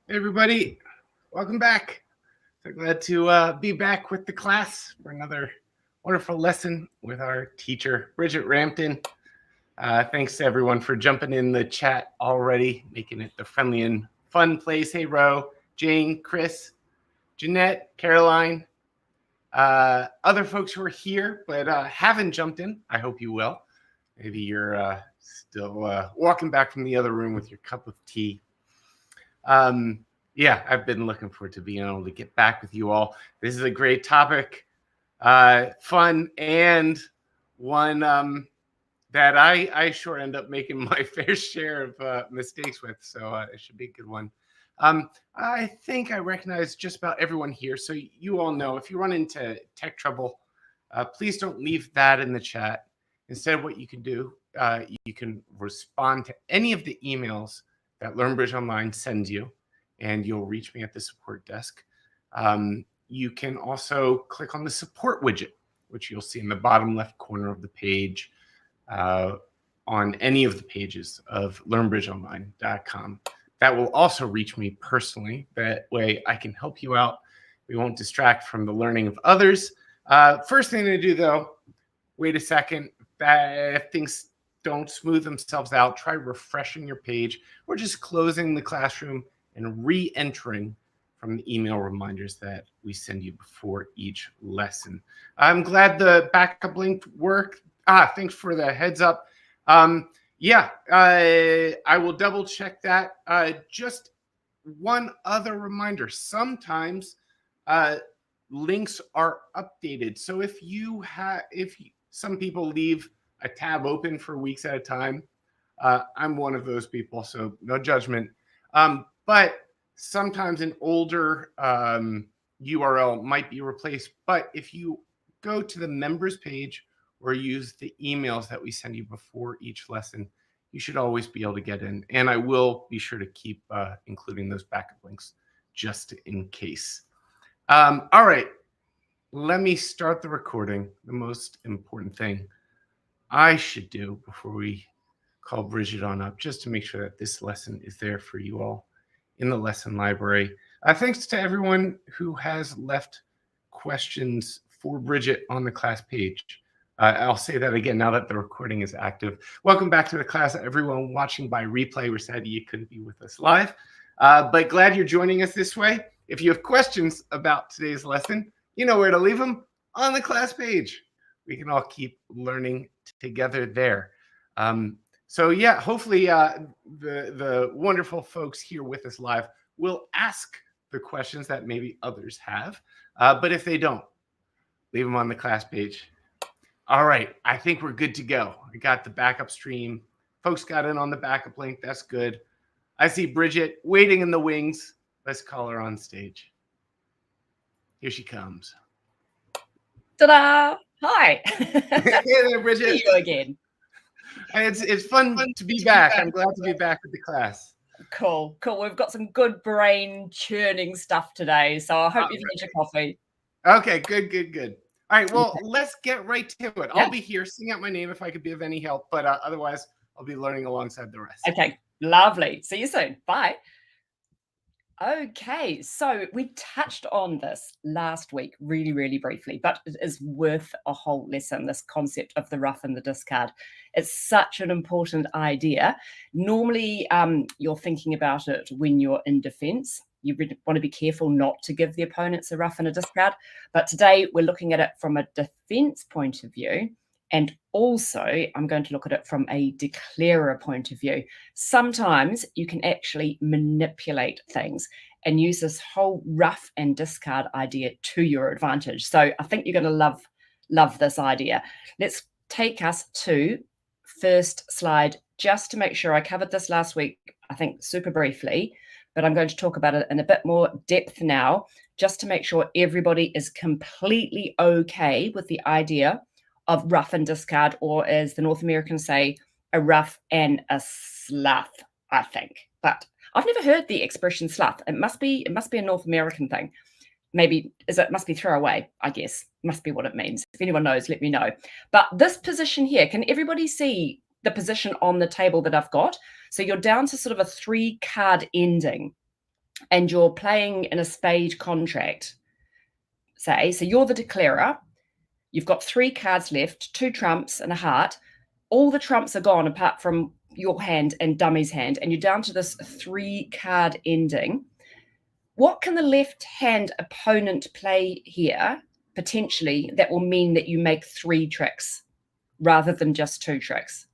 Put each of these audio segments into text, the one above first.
Hey everybody, welcome back. So glad to be back with the class for another wonderful lesson with our teacher, Bridget Rampton. Thanks to everyone for jumping in the chat already, making it the friendly and fun place. Hey, Ro, Jane, Chris, Jeanette, Caroline, other folks who are here but haven't jumped in. I hope you will. Maybe you're still walking back from the other room with your cup of tea. Yeah, I've been looking forward to being able to get back with you all. This is a great topic, fun, and one that I sure end up making my fair share of mistakes with. So it should be a good one. I think I recognize just about everyone here. So you all know if you run into tech trouble, please don't leave that in the chat. Instead, what you can do, you can respond to any of the emails that LearnBridge Online sends you, and you'll reach me at the support desk. You can also click on the support widget, which you'll see in the bottom left corner of the page on any of the pages of learnbridgeonline.com. That will also reach me personally. That way I can help you out. We won't distract from the learning of others. First thing to do, though, wait a second. If things don't smooth themselves out, try refreshing your page or just closing the classroom and re-entering from the email reminders that we send you before each lesson. I'm glad the backup link worked. Thanks for the heads up. Yeah, I will double check that. Just one other reminder, sometimes links are updated. So if some people leave a tab open for weeks at a time, I'm one of those people, so no judgment. But sometimes an older URL might be replaced. But if you go to the members page or use the emails that we send you before each lesson, you should always be able to get in. And I will be sure to keep including those backup links just in case. All right, let me start the recording. The most important thing I should do before we call Bridget on up, just to make sure that this lesson is there for you all in the lesson library. Thanks to everyone who has left questions for Bridget on the class page. I'll say that again now that the recording is active. Welcome back to the class, everyone watching by replay. We're sad you couldn't be with us live, but glad you're joining us this way. If you have questions about today's lesson, you know where to leave them, on the class page. We can all keep learning together there. So yeah, hopefully the wonderful folks here with us live will ask the questions that maybe others have. But if they don't, leave them on the class page. All right, I think we're good to go. I got the backup stream. Folks got in on the backup link. That's good. I see Bridget waiting in the wings. Let's call her on stage. Here she comes. Ta-da! Hi. Hey there, Bridget. See you again. It's fun to be back. I'm glad to be back with the class. Cool. We've got some good brain churning stuff today, so I hope you've had your coffee. Okay, good. All right, well, let's get right to it. I'll be here. Sing out my name if I could be of any help, but otherwise, I'll be learning alongside the rest. Okay, lovely. See you soon. Bye. Okay, so we touched on this last week really briefly, but it is worth a whole lesson, this concept of the rough and the discard. It's such an important idea. Normally, you're thinking about it when you're in defense. You want to be careful not to give the opponents a rough and a discard. But today, we're looking at it from a defense point of view. And also, I'm going to look at it from a declarer point of view. Sometimes you can actually manipulate things and use this whole rough and discard idea to your advantage. So I think you're going to love this idea. Let's take us to first slide, just to make sure. I covered this last week, I think super briefly, but I'm going to talk about it in a bit more depth now, just to make sure everybody is completely okay with the idea of rough and discard, or as the North Americans say, a rough and a slough, I think. But I've never heard the expression slough. It must be a North American thing. Maybe must be throw away, I guess. Must be what it means. If anyone knows, let me know. But this position here, can everybody see the position on the table that I've got? So you're down to sort of a 3-card ending. and you're playing in a spade contract, say, so you're the declarer, you've got 3 cards left, 2 trumps and a heart. All the trumps are gone apart from your hand and dummy's hand, and you're down to this 3-card ending. What can the left-hand opponent play here, potentially, that will mean that you make 3 tricks rather than just 2 tricks?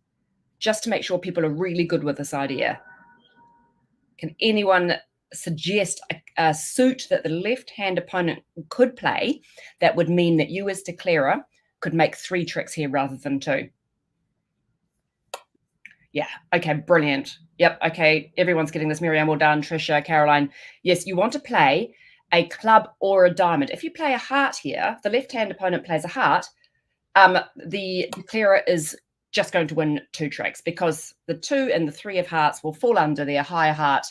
Just to make sure people are really good with this idea. Can anyone suggest a suit that the left-hand opponent could play that would mean that you as declarer could make 3 tricks here rather than 2? Yeah, okay, brilliant. Yep, okay, everyone's getting this. Miriam, well done. Trisha, Caroline. Yes, you want to play a club or a diamond. If you play a heart here, the left-hand opponent plays a heart, the declarer is just going to win 2 tricks because the 2 and the 3 of hearts will fall under their higher heart,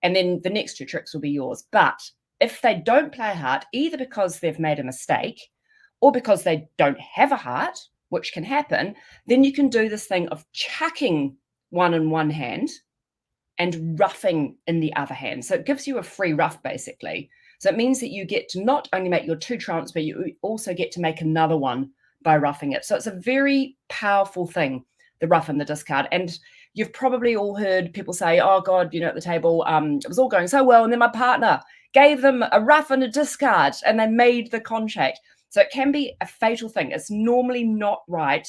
and then the next 2 tricks will be yours. But if they don't play a heart, either because they've made a mistake or because they don't have a heart, which can happen, then you can do this thing of chucking one in one hand and roughing in the other hand. So it gives you a free rough, basically. So it means that you get to not only make your 2 trumps, but you also get to make another one by roughing it. So it's a very powerful thing, the rough and the discard. And you've probably all heard people say, oh God, at the table, it was all going so well. And then my partner gave them a rough and a discard and they made the contract. So it can be a fatal thing. It's normally not right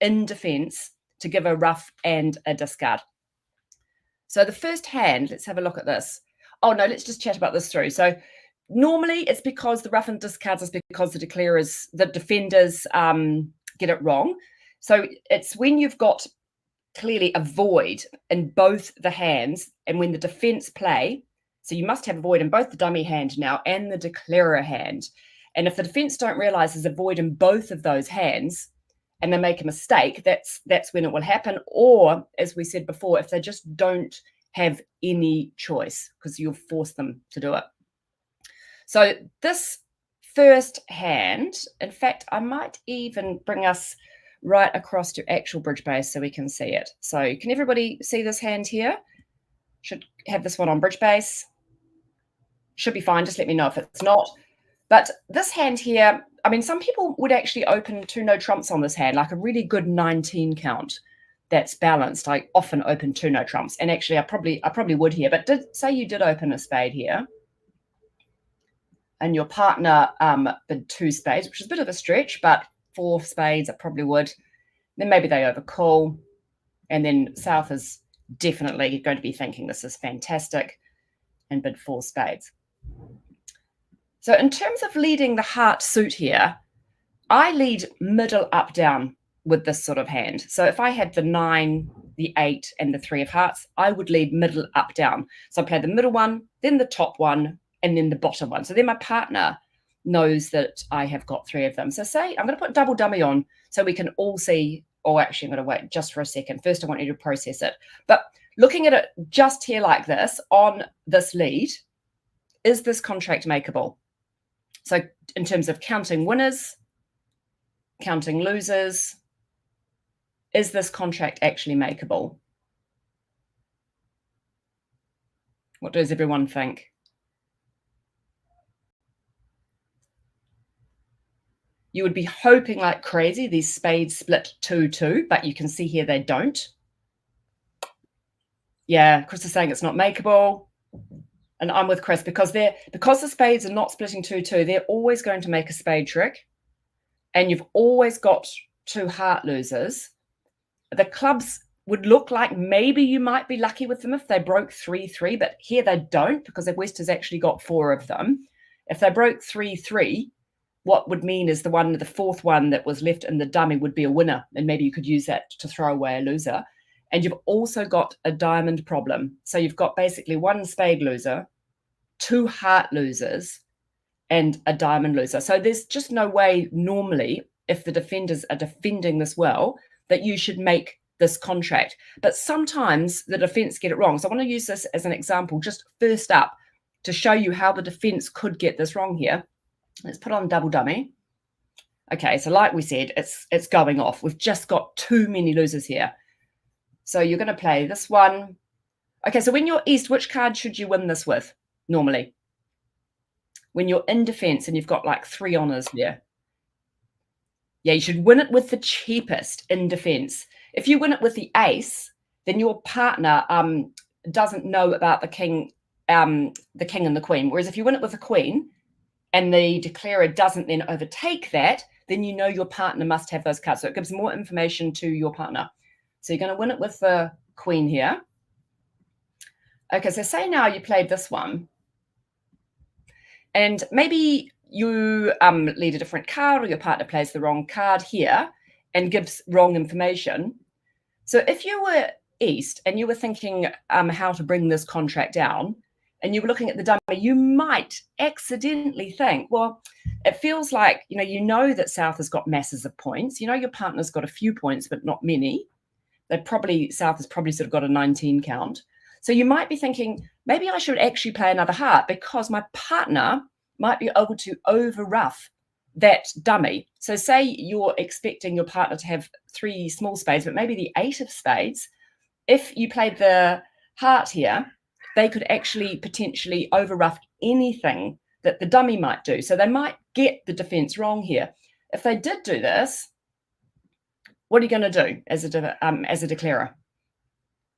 in defense to give a rough and a discard. So the first hand, let's have a look at this. Oh no, let's just chat about this through. So normally it's because the rough and discards is because the defenders get it wrong. So it's when you've got clearly a void in both the hands and when the defense play. So you must have a void in both the dummy hand now and the declarer hand. And if the defense don't realize there's a void in both of those hands and they make a mistake, that's when it will happen. Or, as we said before, if they just don't have any choice because you'll force them to do it. So this first hand, in fact, I might even bring us right across to actual bridge base so we can see it. So can everybody see this hand here? Should have this one on bridge base. Should be fine. Just let me know if it's not. But this hand here, I mean, some people would actually open 2 no trumps on this hand, like a really good 19 count that's balanced. I often open 2 no trumps. And actually, I probably would here. But say you did open a spade here and your partner bid 2 spades, which is a bit of a stretch, but 4 spades, I probably would. Then maybe they overcall. And then South is definitely going to be thinking this is fantastic and bid 4 spades. So in terms of leading the heart suit here, I lead middle up down with this sort of hand. So if I had the 9, the 8, and the 3 of hearts, I would lead middle up down. So I play the middle one, then the top one, and then the bottom one. So then my partner knows that I have got 3 of them. So say I'm going to put double dummy on so we can all see. Oh, actually, I'm going to wait just for a second. First, I want you to process it. But looking at it just here like this on this lead, is this contract makeable? So in terms of counting winners, counting losers, is this contract actually makeable? What does everyone think? You would be hoping like crazy these spades split 2-2, but you can see here they don't. Yeah, Chris is saying it's not makeable. And I'm with Chris because the spades are not splitting 2-2, they're always going to make a spade trick. And you've always got 2 heart losers. The clubs would look like maybe you might be lucky with them if they broke 3-3, but here they don't because the West has actually got 4 of them. If they broke 3-3, what would mean is the 4th one that was left in the dummy would be a winner, and maybe you could use that to throw away a loser. And you've also got a diamond problem. So you've got basically 1 spade loser, 2 heart losers, and a diamond loser. So there's just no way normally, if the defenders are defending this well, that you should make this contract. But sometimes the defense get it wrong. So I want to use this as an example, just first up, to show you how the defense could get this wrong here. Let's put on double dummy. Okay, so like we said, it's going off. We've just got too many losers here. So you're going to play this one. Okay, so when you're East, which card should you win this with? normally. When you're in defense and you've got like 3 honors there. Yeah, you should win it with the cheapest in defense. If you win it with the ace, then your partner doesn't know about the king and the queen. Whereas if you win it with the queen and the declarer doesn't then overtake that, then you know your partner must have those cards. So it gives more information to your partner. So you're going to win it with the queen here. Okay, so say now you played this one. And maybe you lead a different card, or your partner plays the wrong card here and gives wrong information. So if you were east and you were thinking how to bring this contract down, and you were looking at the dummy, you might accidentally think, well, it feels like, you know that south has got masses of points. You know your partner's got a few points, but not many. South has probably sort of got a 19 count. So you might be thinking, maybe I should actually play another heart because my partner might be able to over-ruff that dummy. So say you're expecting your partner to have 3 small spades, but maybe the 8 of spades. If you played the heart here, they could actually potentially over-ruff anything that the dummy might do. So they might get the defense wrong here. If they did do this, what are you going to do as a declarer?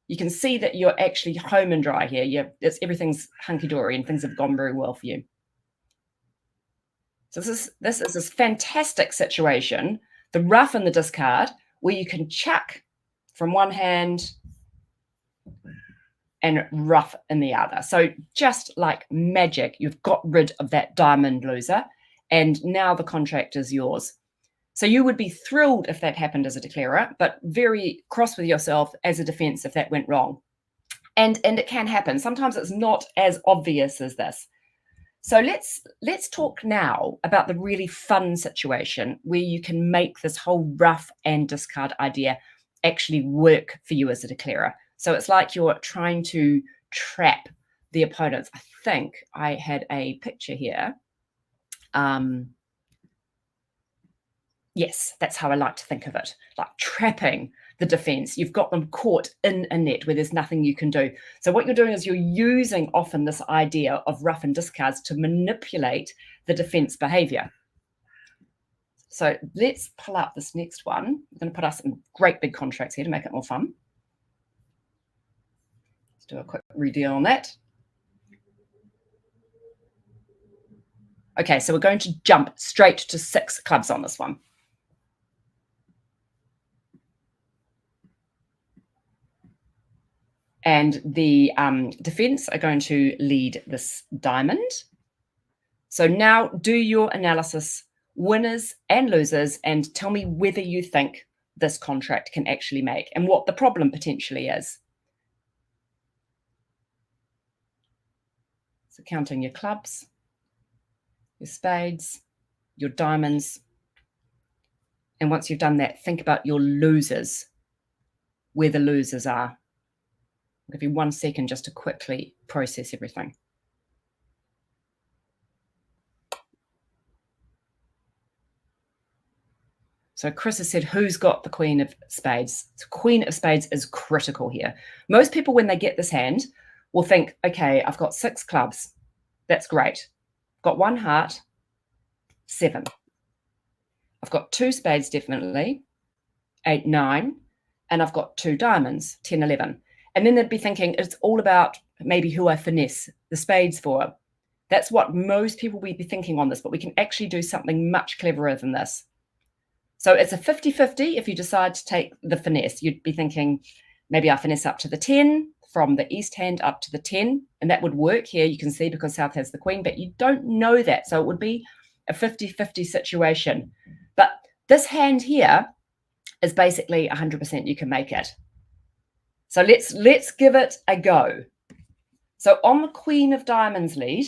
You can see that you're actually home and dry here. Everything's hunky-dory and things have gone very well for you. So this is this fantastic situation, the ruff and the discard, where you can chuck from one hand and ruff in the other. So just like magic, you've got rid of that diamond loser, and now the contract is yours. So you would be thrilled if that happened as a declarer, but very cross with yourself as a defense if that went wrong. And it can happen. Sometimes it's not as obvious as this. So let's talk now about the really fun situation where you can make this whole ruff and discard idea actually work for you as a declarer. So it's like you're trying to trap the opponents. I think I had a picture here. Yes, that's how I like to think of it, like trapping the defense. You've got them caught in a net where there's nothing you can do. So what you're doing is you're using often this idea of ruff and discards to manipulate the defense behavior. So let's pull up this next one. I'm going to put us some great big contracts here to make it more fun. Let's do a quick redeal on that. Okay, so we're going to jump straight to 6 clubs on this one. And the defense are going to lead this diamond. So now do your analysis, winners and losers, and tell me whether you think this contract can actually make and what the problem potentially is. So counting your clubs, your spades, your diamonds. And once you've done that, think about your losers, where the losers are. I'll give you 1 second just to quickly process everything. So Chris has said, who's got the Queen of Spades? So Queen of Spades is critical here. Most people, when they get this hand, will think, okay, I've got 6 clubs. That's great. Got 1 heart, 7. I've got 2 spades, definitely, 8, 9, and I've got 2 diamonds, 10, 11. And then they'd be thinking it's all about maybe who I finesse the spades for. That's what most people would be thinking on this, but we can actually do something much cleverer than this. So it's a 50-50 if you decide to take the finesse. You'd be thinking, maybe I finesse up to the 10, from the east hand up to the 10, and that would work here, you can see, because south has the queen, but you don't know that. So it would be a 50-50 situation. But this hand here is basically 100% you can make it. So let's give it a go. So on the Queen of Diamonds lead,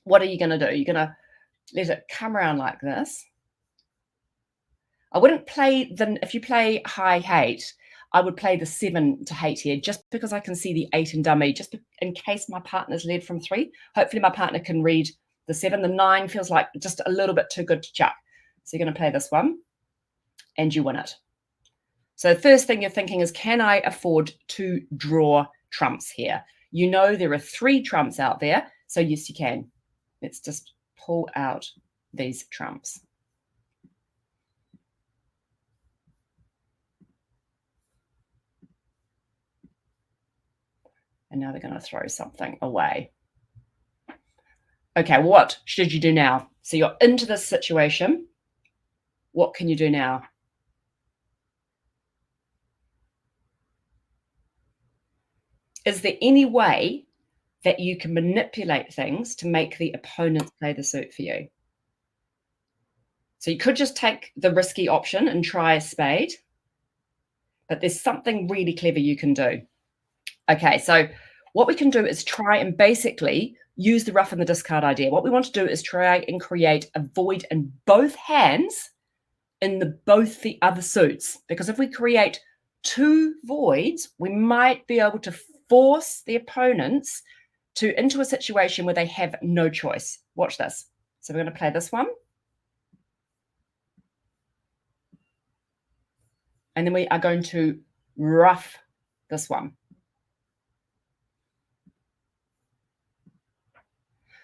what are you going to do? You're going to let it come around like this. I wouldn't play if you play high hate, I would play the 7 to hate here, just because I can see the 8 in dummy, just in case my partner's led from 3. Hopefully my partner can read the 7. The 9 feels like just a little bit too good to chuck. So you're going to play this one and you win it. So the first thing you're thinking is, can I afford to draw trumps here? You know there are 3 trumps out there. So yes, you can. Let's just pull out these trumps. And now they're going to throw something away. Okay, what should you do now? So you're into this situation. What can you do now? Is there any way that you can manipulate things to make the opponent play the suit for you? So you could just take the risky option and try a spade, but there's something really clever you can do. Okay, so what we can do is try and basically use the rough and the discard idea. What we want to do is try and create a void in both hands in both the other suits. Because if we create two voids, we might be able to force the opponents into a situation where they have no choice. Watch this. So we're going to play this one. And then we are going to rough this one.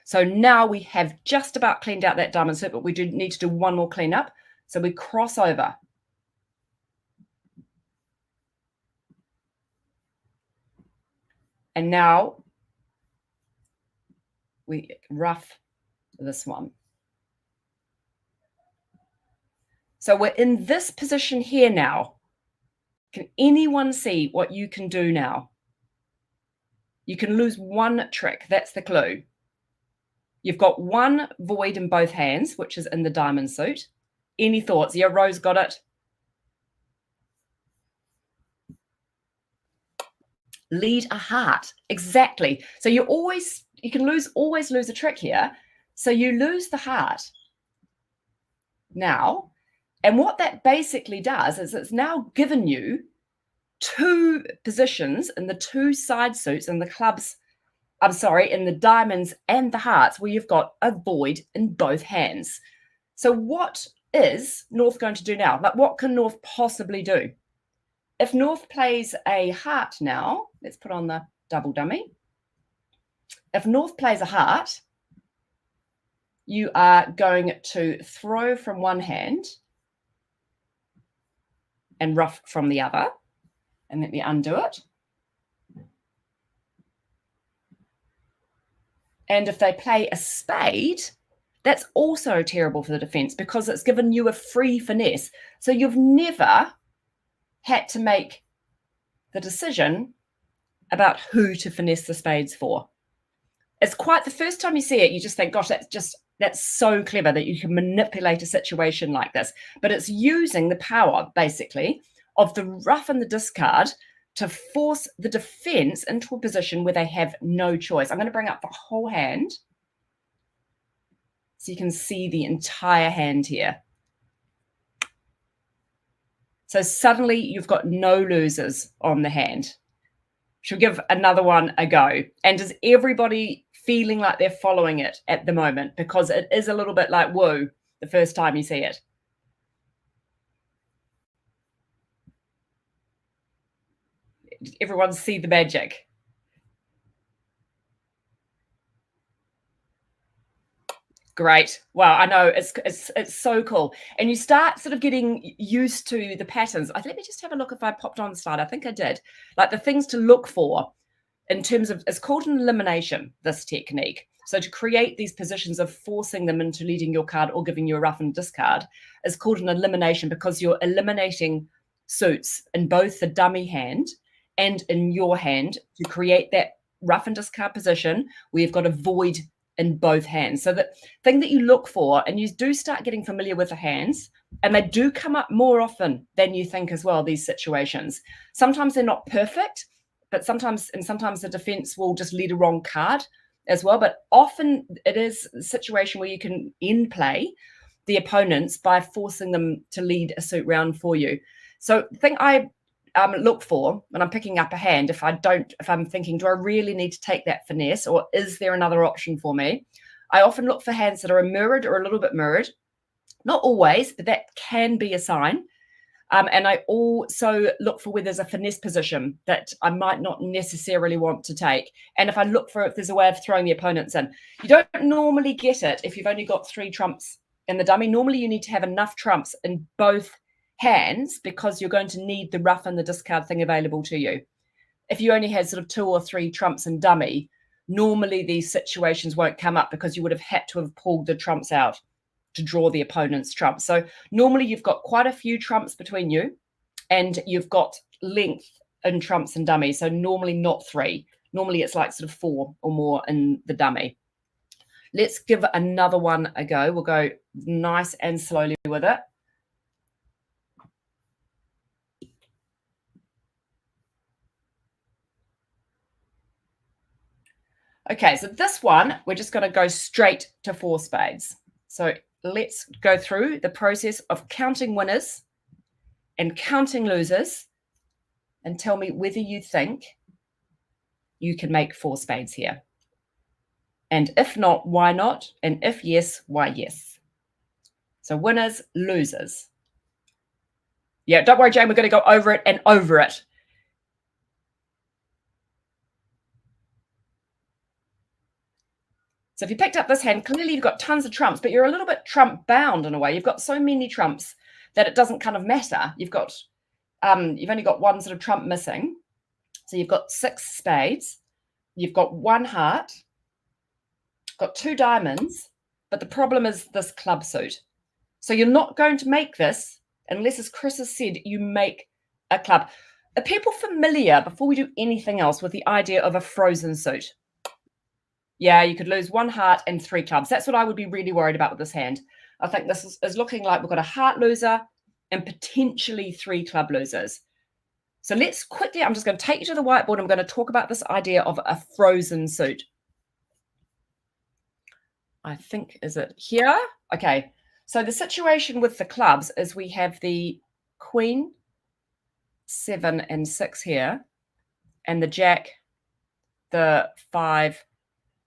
So now we have just about cleaned out that diamond suit, but we do need to do one more cleanup. So we cross over. And now we rough this one. So we're in this position here now. Can anyone see what you can do now? You can lose one trick. That's the clue. You've got one void in both hands, which is in the diamond suit. Any thoughts? Yeah, Rose got it. Lead a heart. Exactly. So you can always lose a trick here. So you lose the heart now. And what that basically does is it's now given you two positions in the two side suits and the clubs, in the diamonds and the hearts, where you've got a void in both hands. So what is North going to do now? Like, what can North possibly do? If North plays a heart now, let's put on the double dummy. If North plays a heart, you are going to throw from one hand and rough from the other. And let me undo it. And if they play a spade, that's also terrible for the defense because it's given you a free finesse. So you've never had to make the decision about who to finesse the spades for. It's quite the first time you see it, you just think, gosh, that's so clever that you can manipulate a situation like this. But it's using the power, basically, of the rough and the discard to force the defense into a position where they have no choice. I'm going to bring up the whole hand so you can see the entire hand here. So suddenly you've got no losers on the hand. Should we give another one a go? And is everybody feeling like they're following it at the moment? Because it is a little bit like, whoa, the first time you see it. Did everyone see the magic? Great. Wow, I know it's so cool. And you start sort of getting used to the patterns. Let me just have a look if I popped on the slide. I think I did. Like the things to look for in terms of, it's called an elimination, this technique. So to create these positions of forcing them into leading your card or giving you a rough and discard is called an elimination because you're eliminating suits in both the dummy hand and in your hand to create that rough and discard position where you've got a void in both hands. So the thing that you look for, and you do start getting familiar with the hands, and they do come up more often than you think as well, these situations. Sometimes they're not perfect, but sometimes the defense will just lead a wrong card as well. But often it is a situation where you can end play the opponents by forcing them to lead a suit round for you. So the thing I look for when I'm picking up a hand, if I'm thinking, do I really need to take that finesse, or is there another option for me? I often look for hands that are mirrored or a little bit mirrored. Not always, but that can be a sign. And I also look for where there's a finesse position that I might not necessarily want to take. And if I look for if there's a way of throwing the opponents in, you don't normally get it if you've only got 3 trumps in the dummy. Normally you need to have enough trumps in both hands because you're going to need the ruff and the discard thing available to you. If you only had sort of 2 or 3 trumps in dummy, normally these situations won't come up because you would have had to have pulled the trumps out to draw the opponent's trumps. So normally you've got quite a few trumps between you and you've got length in trumps and dummy. So normally not 3. Normally it's like sort of 4 or more in the dummy. Let's give another one a go. We'll go nice and slowly with it. Okay, so this one, we're just going to go straight to 4 spades. So let's go through the process of counting winners and counting losers and tell me whether you think you can make 4 spades here. And if not, why not? And if yes, why yes? So winners, losers. Yeah, don't worry, Jane, we're going to go over it and over it. So if you picked up this hand, clearly you've got tons of trumps, but you're a little bit trump bound in a way. You've got so many trumps that it doesn't kind of matter. You've got, you've only got 1 sort of trump missing. So you've got 6 spades. You've got 1 heart, got 2 diamonds, but the problem is this club suit. So you're not going to make this unless, as Chris has said, you make a club. Are people familiar, before we do anything else, with the idea of a frozen suit? Yeah, you could lose 1 heart and 3 clubs. That's what I would be really worried about with this hand. I think this is looking like we've got a heart loser and potentially 3 club losers. So let's quickly, I'm just going to take you to the whiteboard. I'm going to talk about this idea of a frozen suit. I think, is it here? Okay. So the situation with the clubs is we have the Queen, 7 and 6 here, and the Jack, the 5,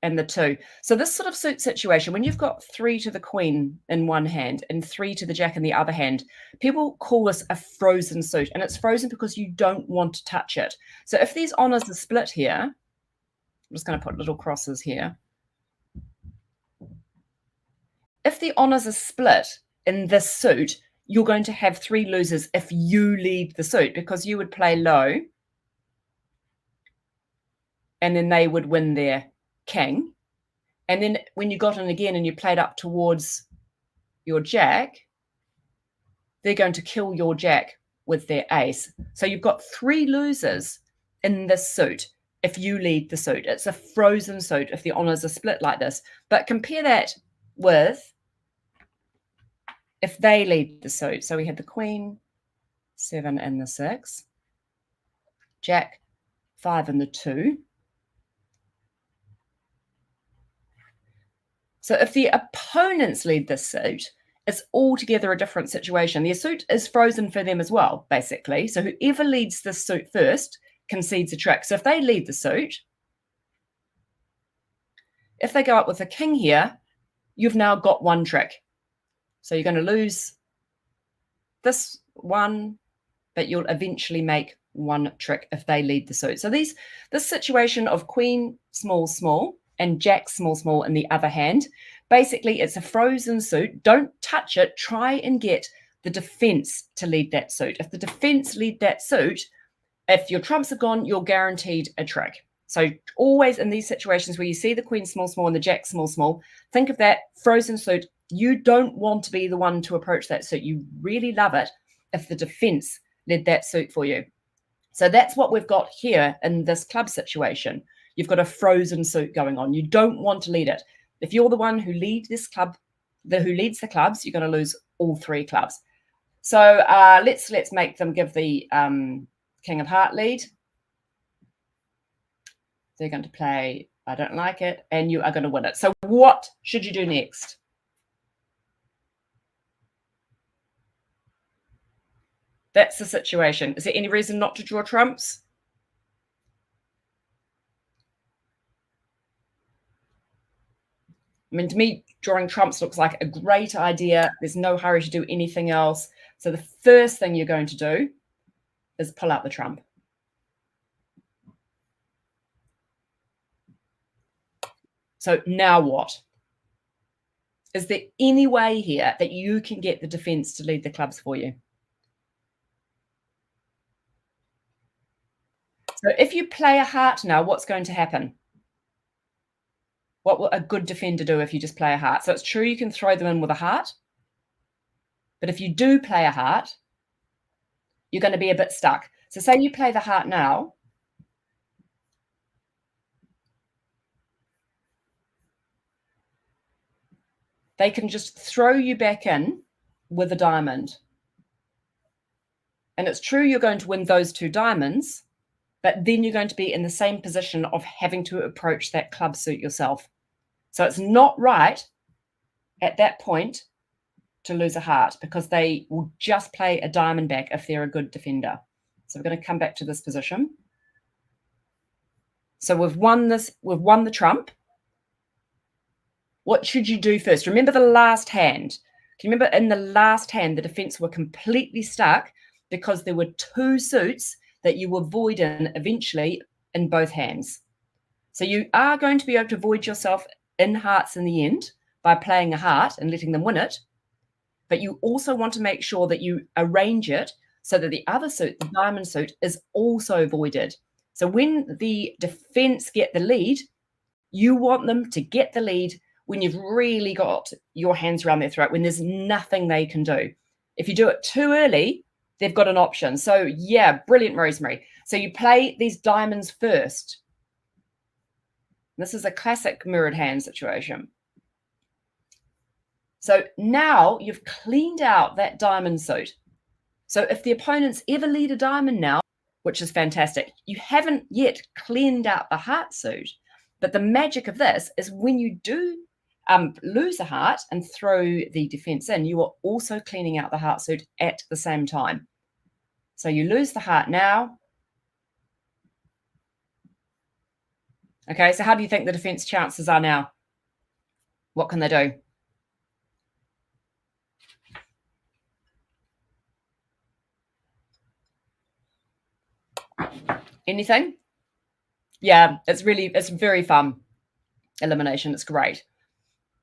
and the 2. So this sort of suit situation, when you've got 3 to the Queen in one hand and 3 to the Jack in the other hand, people call this a frozen suit, and it's frozen because you don't want to touch it. So if these honors are split here, I'm just going to put little crosses here. If the honors are split in this suit, you're going to have 3 losers if you lead the suit, because you would play low and then they would win their king. And then when you got in again and you played up towards your Jack, they're going to kill your Jack with their ace. So you've got 3 losers in this suit if you lead the suit. It's a frozen suit if the honors are split like this. But compare that with if they lead the suit. So we had the Queen, 7 and the 6, Jack, 5 and the 2. So if the opponents lead this suit, it's altogether a different situation. The suit is frozen for them as well, basically. So whoever leads this suit first concedes a trick. So if they lead the suit, if they go up with a king here, you've now got 1 trick. So you're going to lose this one, but you'll eventually make 1 trick if they lead the suit. So this situation of Queen, small, small, and Jack, small, small in the other hand, basically it's a frozen suit. Don't touch it. Try and get the defense to lead that suit. If the defense lead that suit, if your trumps are gone, you're guaranteed a trick. So always in these situations where you see the Queen, small, small, and the Jack, small, small, think of that frozen suit. You don't want to be the one to approach that suit. You really love it if the defense led that suit for you. So that's what we've got here in this club situation. You've got a frozen suit going on. You don't want to lead it. If you're the one who leads this club, who leads the clubs, you're going to lose all 3 clubs. So let's make them give the King of Heart lead. They're going to play I don't like it, and you are going to win it. So what should you do next? That's the situation. Is there any reason not to draw trumps? I mean, to me, drawing trumps looks like a great idea. There's no hurry to do anything else. So the first thing you're going to do is pull out the trump. So now what? Is there any way here that you can get the defense to lead the clubs for you? So if you play a heart now, what's going to happen? What will a good defender do if you just play a heart? So it's true you can throw them in with a heart, but if you do play a heart, you're going to be a bit stuck. So say you play the heart now. They can just throw you back in with a diamond. And it's true you're going to win those 2 diamonds, but then you're going to be in the same position of having to approach that club suit yourself. So it's not right at that point to lose a heart, because they will just play a diamond back if they're a good defender. So we're going to come back to this position. So we've won the trump. What should you do first? Remember the last hand. Can you remember in the last hand, the defense were completely stuck because there were 2 suits that you were voiding eventually in both hands. So you are going to be able to void yourself in hearts in the end by playing a heart and letting them win it. But you also want to make sure that you arrange it so that the other suit, the diamond suit, is also voided. So when the defense get the lead, you want them to get the lead when you've really got your hands around their throat, when there's nothing they can do. If you do it too early, they've got an option. So yeah, brilliant, Rosemary. So you play these diamonds first. This is a classic mirrored hand situation. So now you've cleaned out that diamond suit. So if the opponents ever lead a diamond now, which is fantastic, you haven't yet cleaned out the heart suit. But the magic of this is when you do lose a heart and throw the defense in, you are also cleaning out the heart suit at the same time. So you lose the heart now. Okay, so how do you think the defense chances are now? What can they do? Anything? Yeah, it's very fun. Elimination, it's great.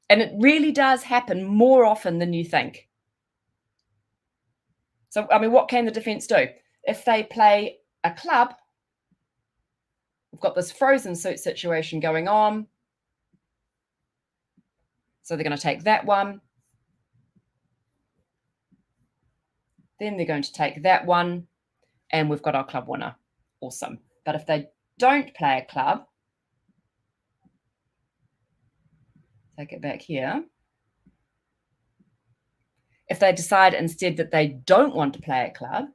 And it really does happen more often than you think. So, I mean, what can the defense do? If they play a club, we've got this frozen suit situation going on. So they're going to take that one. Then they're going to take that one. And we've got our club winner. Awesome. But if they don't play a club, take it back here. If they decide instead that they don't want to play a club,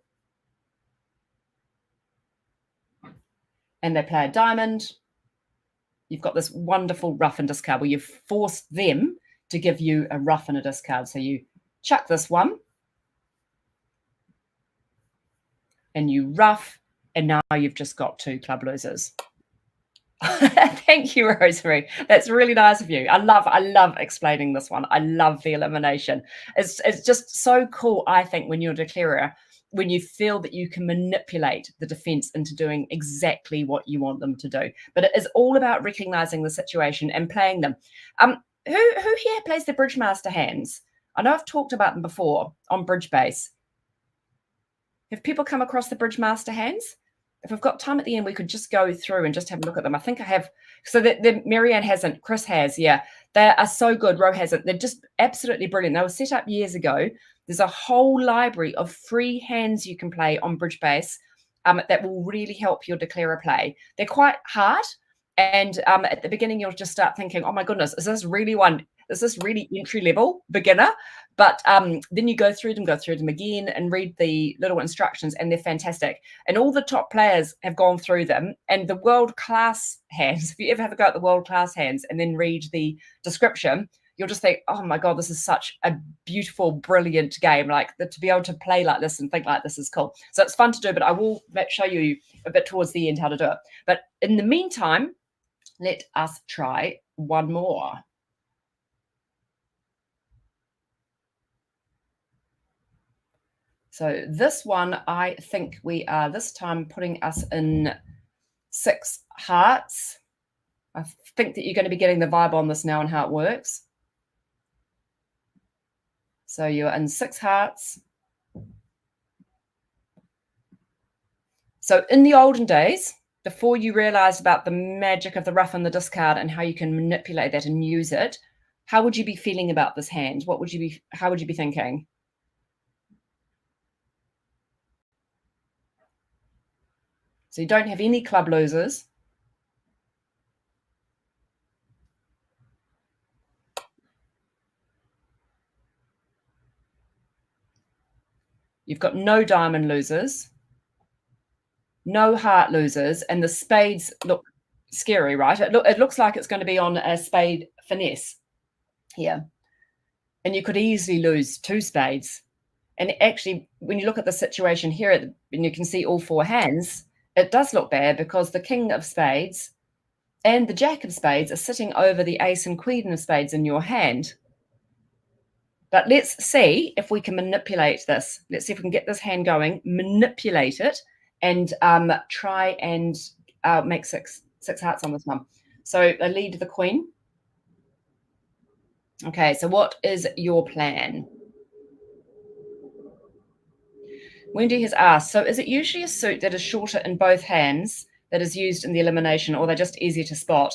and they play a diamond, you've got this wonderful rough and discard where you've forced them to give you a rough and a discard. So you chuck this one, and you rough, and now you've just got 2 club losers. Thank you, Rosemary. That's really nice of you. I love explaining this one. I love the elimination. It's just so cool, I think, when you're a declarer, when you feel that you can manipulate the defense into doing exactly what you want them to do. But it is all about recognizing the situation and playing them. Who here plays the Bridgemaster hands? I know I've talked about them before on Bridge Base. Have people come across the Bridgemaster hands? If we've got time at the end, we could just go through and just have a look at them. I think I have. So that Marianne hasn't, Chris has. Yeah, they are so good. Ro hasn't. They're just absolutely brilliant. They were set up years ago. There's a whole library of free hands you can play on Bridge Base that will really help your declarer play. They're quite hard. And at the beginning, you'll just start thinking, oh my goodness, is this really entry level beginner? But then you go through them again and read the little instructions, and they're fantastic. And all the top players have gone through them. And the world-class hands, if you ever have a go at the world-class hands and then read the description, you'll just think, oh my God, this is such a beautiful, brilliant game. Like to be able to play like this and think like this is cool. So it's fun to do, but I will show you a bit towards the end how to do it. But in the meantime, let us try one more. So this one, I think we are this time putting us in 6 hearts. I think that you're going to be getting the vibe on this now and how it works. So you're in 6 hearts. So in the olden days, before you realized about the magic of the ruff and the discard and how you can manipulate that and use it, how would you be feeling about this hand? How would you be thinking? So you don't have any club losers. You've got no diamond losers, no heart losers, and the spades look scary, right? It looks like it's going to be on a spade finesse here. And you could easily lose 2 spades. And actually, when you look at the situation here, and you can see all 4 hands, it does look bad because the king of spades and the jack of spades are sitting over the ace and queen of spades in your hand. But let's see if we can manipulate this. Let's see if we can get this hand going, manipulate it, and try and make six hearts on this one. So I lead the queen. Okay, so what is your plan? Wendy has asked, so is it usually a suit that is shorter in both hands that is used in the elimination, or they're just easier to spot?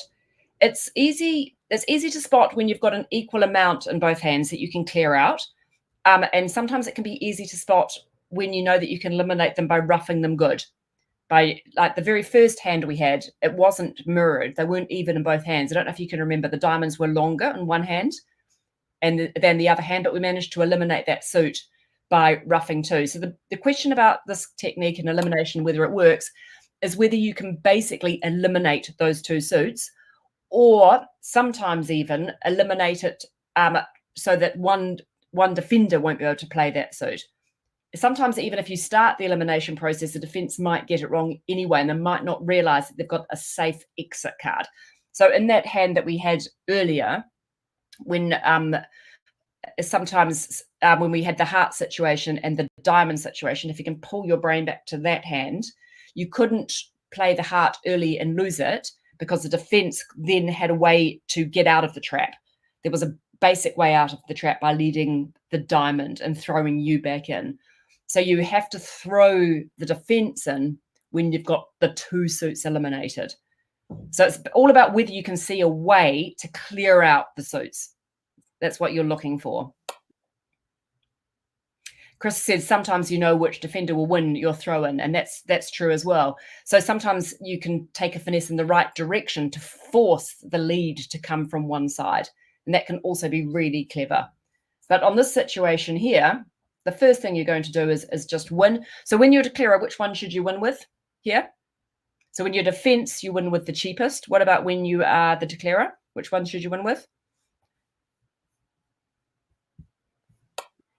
It's easy to spot when you've got an equal amount in both hands that you can clear out. And sometimes it can be easy to spot when you know that you can eliminate them by roughing them good. By like the very first hand we had, it wasn't mirrored. They weren't even in both hands. I don't know if you can remember, the diamonds were longer in one hand and then the other hand, but we managed to eliminate that suit by roughing 2. So the question about this technique and elimination, whether it works, is whether you can basically eliminate those 2 suits, or sometimes even eliminate it so that one defender won't be able to play that suit. Sometimes even if you start the elimination process, the defense might get it wrong anyway, and they might not realize that they've got a safe exit card. So in that hand that we had earlier, when sometimes when we had the heart situation and the diamond situation, if you can pull your brain back to that hand, you couldn't play the heart early and lose it because the defense then had a way to get out of the trap. There was a basic way out of the trap by leading the diamond and throwing you back in. So you have to throw the defense in when you've got the 2 suits eliminated. So it's all about whether you can see a way to clear out the suits. That's what you're looking for. Chris says sometimes you know which defender will win your throw in, and that's true as well. So sometimes you can take a finesse in the right direction to force the lead to come from one side, and that can also be really clever. But on this situation here, the first thing you're going to do is just win. So when you're a declarer, which one should you win with here? So when you're defense, you win with the cheapest. What about when you are the declarer? Which one should you win with?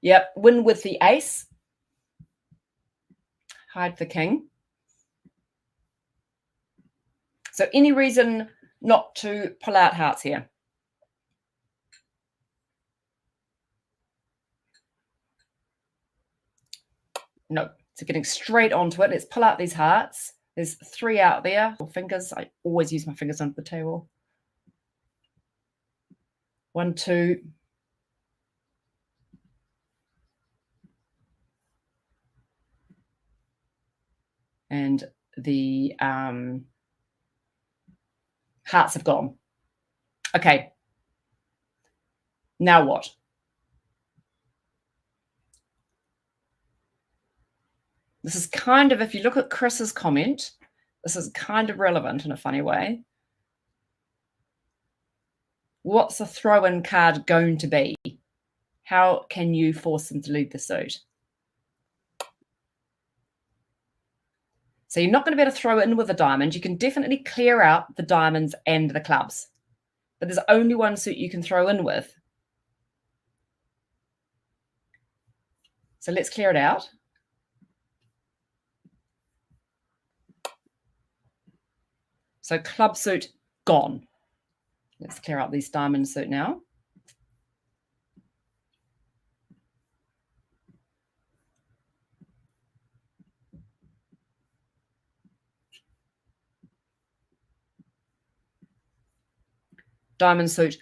Yep, win with the ace. Hide the king. So any reason not to pull out hearts here? No. So getting straight onto it. Let's pull out these hearts. There's 3 out there. Fingers. I always use my fingers under the table. 1, 2. And the hearts have gone. Okay. Now what? This is kind of, if you look at Chris's comment, this is kind of relevant in a funny way. What's the throw-in card going to be? How can you force them to lead the suit? So you're not going to be able to throw in with a diamond. You can definitely clear out the diamonds and the clubs. But there's only one suit you can throw in with. So let's clear it out. So club suit gone. Let's clear out these diamond suit now. diamond suit,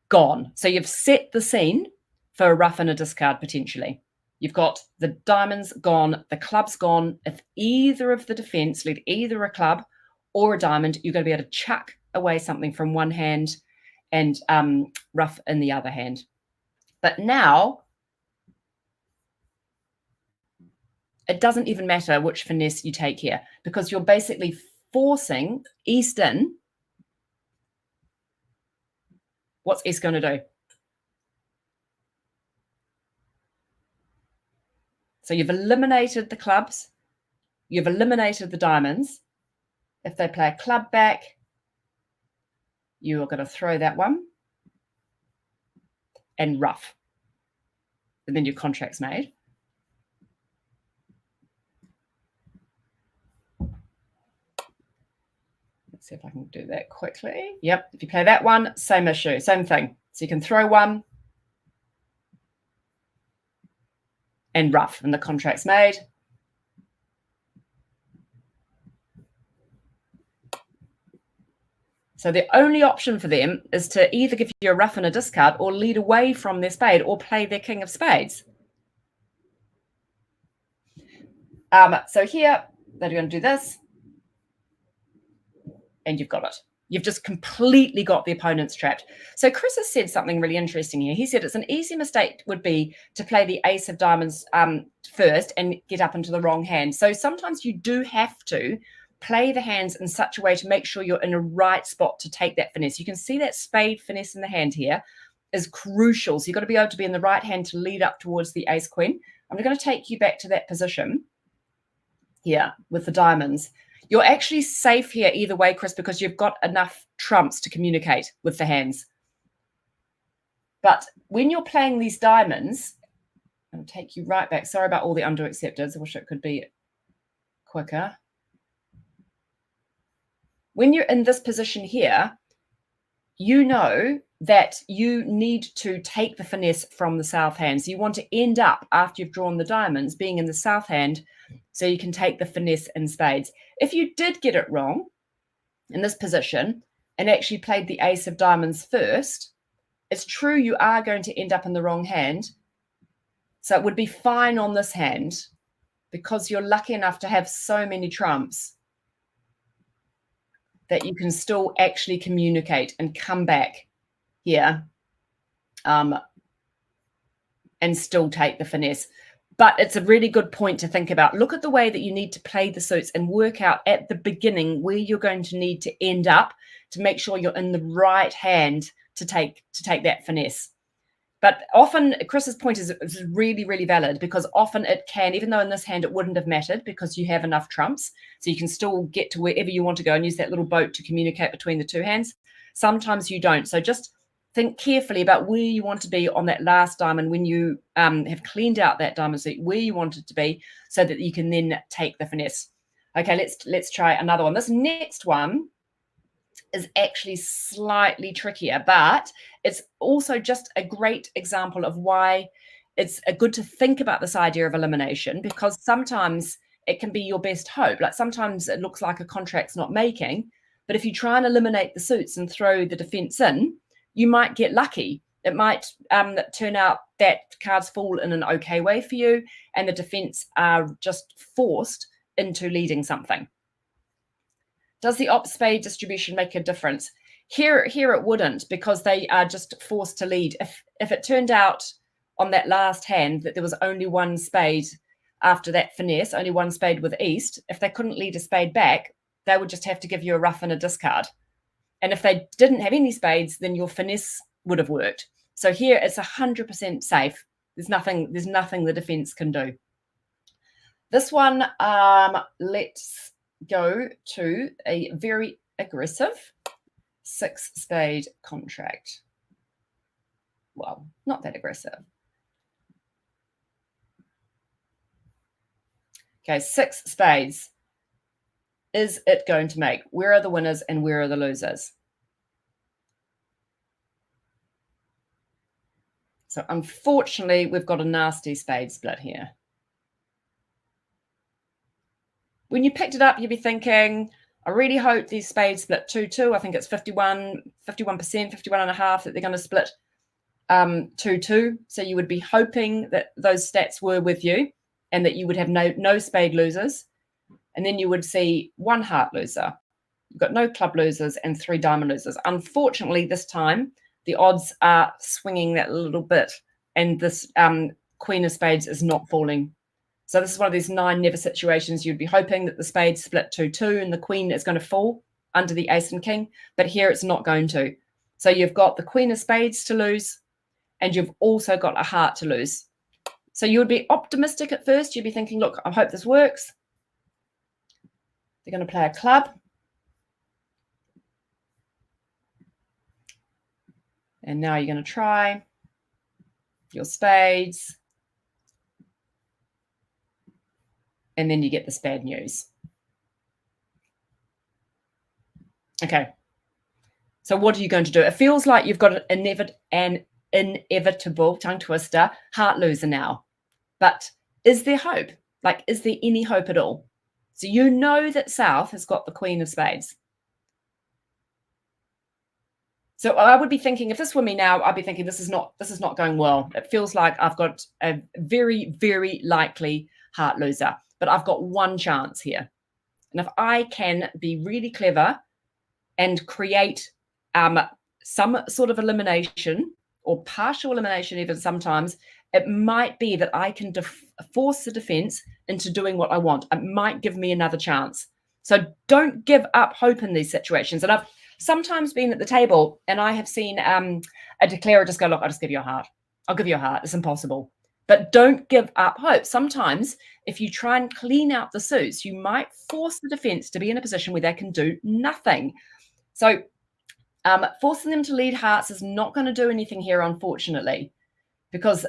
gone. So you've set the scene for a ruff and a discard potentially. You've got the diamonds gone, the club's gone. If either of the defense lead either a club or a diamond, you're going to be able to chuck away something from one hand and ruff in the other hand. But now, it doesn't even matter which finesse you take here, because you're basically forcing East in. What's East going to do? So you've eliminated the clubs. You've eliminated the diamonds. If they play a club back, you are going to throw that one and ruff. And then your contract's made. Let's see if I can do that quickly. Yep, if you play that one, same issue, same thing. So you can throw one and ruff, and the contract's made. So the only option for them is to either give you a ruff and a discard or lead away from their spade or play their king of spades. So here, they're going to do this. And you've got it. You've just completely got the opponents trapped. So Chris has said something really interesting here. He said it's an easy mistake would be to play the ace of diamonds first and get up into the wrong hand. So sometimes you do have to play the hands in such a way to make sure you're in a right spot to take that finesse. You can see that spade finesse in the hand here is crucial. So you've got to be able to be in the right hand to lead up towards the ace queen. I'm going to take you back to that position here with the diamonds. You're actually safe here either way, Chris, because you've got enough trumps to communicate with the hands. But when you're playing these diamonds, I'll take you right back. Sorry about all the undo acceptors. I wish it could be quicker. When you're in this position here, you know that you need to take the finesse from the south hand. So you want to end up, after you've drawn the diamonds, being in the south hand so you can take the finesse in spades. If you did get it wrong in this position and actually played the ace of diamonds first, it's true you are going to end up in the wrong hand. So it would be fine on this hand because you're lucky enough to have so many trumps that you can still actually communicate and come back here and still take the finesse. But it's a really good point to think about. Look at the way that you need to play the suits and work out at the beginning where you're going to need to end up to make sure you're in the right hand to take that finesse. But often, Chris's point is really, really valid because often it can, even though in this hand it wouldn't have mattered because you have enough trumps, so you can still get to wherever you want to go and use that little boat to communicate between the two hands. Sometimes you don't. So just think carefully about where you want to be on that last diamond when you have cleaned out that diamond suit, where you want it to be so that you can then take the finesse. Okay, let's try another one. This next one is actually slightly trickier, but it's also just a great example of why it's good to think about this idea of elimination, because sometimes it can be your best hope. Like sometimes it looks like a contract's not making, but if you try and eliminate the suits and throw the defense in, you might get lucky. It might turn out that cards fall in an okay way for you and the defense are just forced into leading something. Does the op spade distribution make a difference? Here it wouldn't, because they are just forced to lead. If it turned out on that last hand that there was only one spade after that finesse, only one spade with East, if they couldn't lead a spade back, they would just have to give you a ruff and a discard. And if they didn't have any spades, then your finesse would have worked. So here it's 100% safe. There's nothing the defense can do. This one, let's go to a very aggressive 6 spade contract. Well, not that aggressive. Okay, 6 spades. Is it going to make? Where are the winners and where are the losers? So unfortunately, we've got a nasty spade split here. When you picked it up, you'd be thinking, I really hope these spades split 2-2. I think it's 51%, 51.5 that they're going to split 2-2. So you would be hoping that those stats were with you and that you would have no spade losers. And then you would see 1 heart loser. You've got no club losers and 3 diamond losers. Unfortunately, this time, the odds are swinging that a little bit. And this queen of spades is not falling. So this is one of these 9 never situations. You'd be hoping that the spades split 2-2 and the queen is going to fall under the ace and king. But here it's not going to. So you've got the queen of spades to lose and you've also got a heart to lose. So you would be optimistic at first. You'd be thinking, look, I hope this works. They're going to play a club. And now you're going to try your spades. And then you get this bad news. Okay. So what are you going to do? It feels like you've got an inevitable tongue twister heart loser now. But is there hope? Like, is there any hope at all? So you know that South has got the queen of spades. So I would be thinking, if this were me now, I'd be thinking this is not going well. It feels like I've got a very, very likely heart loser, but I've got one chance here. And if I can be really clever and create some sort of elimination or partial elimination, even sometimes, it might be that I can force the defense into doing what I want. It might give me another chance. So don't give up hope in these situations. And I've sometimes been at the table and I have seen a declarer just go, look, I'll just give you a heart. I'll give you a heart. It's impossible. But don't give up hope. Sometimes if you try and clean out the suits, you might force the defense to be in a position where they can do nothing. So forcing them to lead hearts is not going to do anything here, unfortunately, because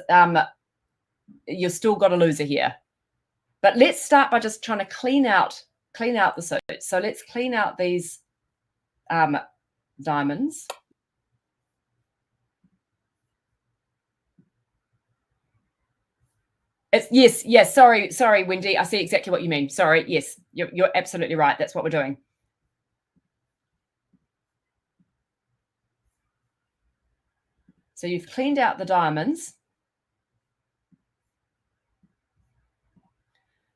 you've still got a loser here. But let's start by just trying to clean out the suits. So let's clean out these diamonds. Yes. Sorry, Wendy. I see exactly what you mean. Sorry. Yes, you're absolutely right. That's what we're doing. So you've cleaned out the diamonds.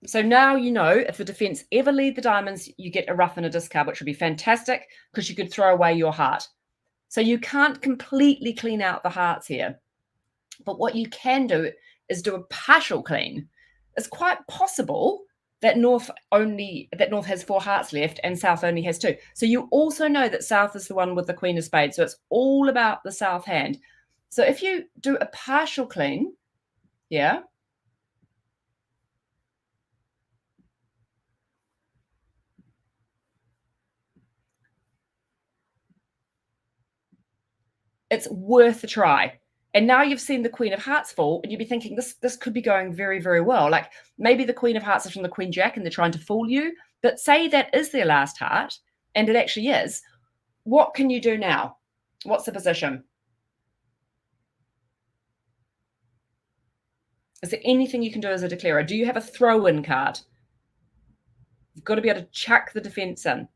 So now you know if the defense ever lead the diamonds, you get a ruff and a discard, which would be fantastic because you could throw away your heart. So you can't completely clean out the hearts here. But what you can do is do a partial clean. It's quite possible that North has 4 hearts left and South only has 2. So you also know that South is the one with the queen of spades. So it's all about the South hand. So if you do a partial clean, yeah, it's worth a try. And now you've seen the queen of hearts fall and you'd be thinking this could be going very, very well. Like maybe the queen of hearts is from the queen jack and they're trying to fool you, but say that is their last heart and it actually is. What can you do now? What's the position? Is there anything you can do as a declarer? Do you have a throw-in card? You've got to be able to chuck the defense in.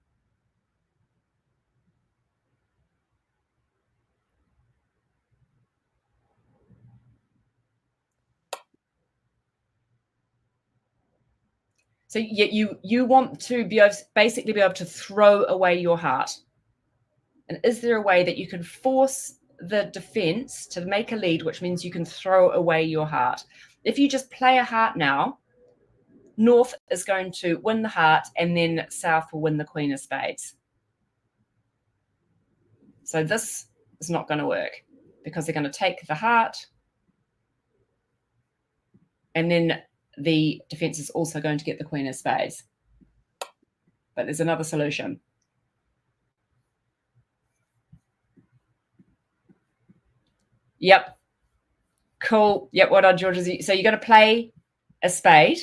So you want to basically be able to throw away your heart. And is there a way that you can force the defense to make a lead, which means you can throw away your heart? If you just play a heart now, North is going to win the heart and then South will win the queen of spades. So this is not going to work because they're going to take the heart and then the defense is also going to get the queen of spades. But there's another solution. Yep. Cool. Yep. What are George's? So you're going to play a spade.